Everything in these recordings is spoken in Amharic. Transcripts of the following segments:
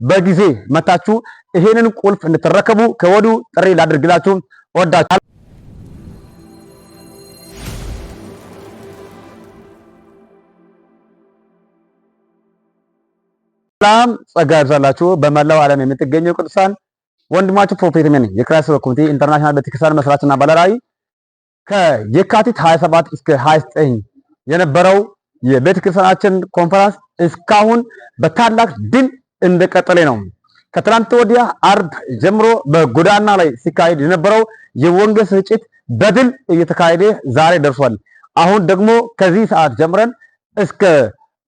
በጊዜ መታችሁ ይሄንን ቁልፍ እንድትረከቡ ከወዲሁ ጥሪ ላድርግላችሁ ወዳችሁ። ሰላም ጸጋ ይብዛላችሁ። በመላው ዓለም የምትገኙ ቅዱሳን ወንድማችሁ ፕሮፌት ነኝ። የክራይስት ኮሚኒቲ ኢንተርናሽናል ቤተክርስቲያን መስራችና ባለራዕይ ከየካቲት 27 እስከ 29 የነበረው የቤተክርስቲያናችን ኮንፈረንስ እስካሁን በታላቅ ድል እንደቀጠለ ነው። ከትናንት ወዲያ አርብ ጀምሮ በጎዳና ላይ ሲካሄድ የነበረው የወንጌል ስርጭት በድል እየተካሄደ ዛሬ ደርሷል። አሁን ደግሞ ከዚህ ሰዓት ጀምረን እስከ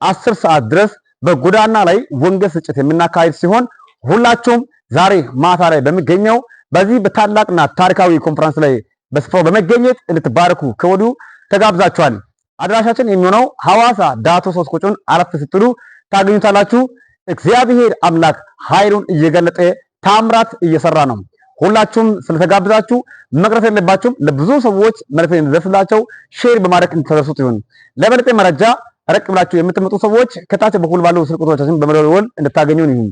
10 ሰዓት ድረስ በጎዳና ላይ ወንጌል ስርጭት የምናካሄድ ሲሆን ሁላችሁም ዛሬ ማታ ላይ በሚገኘው በዚህ በታላቅና ታሪካዊ ኮንፈረንስ ላይ በስፍራው በመገኘት እንድትባረኩ ከወዲሁ ተጋብዛችኋል። አድራሻችን የሚሆነው ሐዋሳ ዳቶ 3 ቁጭን አረፍ ስትሉ ታገኙታላችሁ። እግዚአብሔር አምላክ ኃይሉን እየገለጠ ታምራት እየሰራ ነው። ሁላችሁም ስለተጋብዛችሁ መቅረት የለባችሁም። ለብዙ ሰዎች መልእክት እንዲደርስላቸው ሼር በማድረግ እንድትደርሱት ይሁን። ለበለጠ መረጃ ረቅ ብላችሁ የምትመጡ ሰዎች ከታች በኩል ባለው ስልክ ቁጥሮቻችን በመደወል እንድታገኙን ይሁን።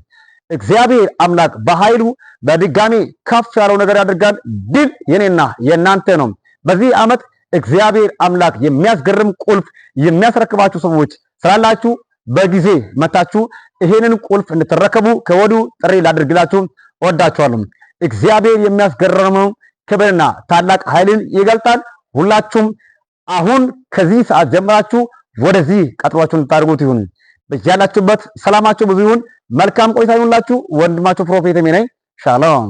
እግዚአብሔር አምላክ በኃይሉ በድጋሚ ከፍ ያለው ነገር ያደርጋል። ድል የኔና የእናንተ ነው። በዚህ ዓመት እግዚአብሔር አምላክ የሚያስገርም ቁልፍ የሚያስረክባችሁ ሰዎች ስላላችሁ በጊዜ መታችሁ ይሄንን ቁልፍ እንድትረከቡ ከወዲሁ ጥሪ ላድርግላችሁ ወዳችኋለሁ። እግዚአብሔር የሚያስገርመው ክብርና ታላቅ ኃይልን ይገልጣል። ሁላችሁም አሁን ከዚህ ሰዓት ጀምራችሁ ወደዚህ ቀጥሯችሁን እንድታደርጉት ይሁን። በያላችሁበት ሰላማችሁ ብዙ ይሁን። መልካም ቆይታ ይሁንላችሁ። ወንድማችሁ ፕሮፌት ነኝ። ሻሎም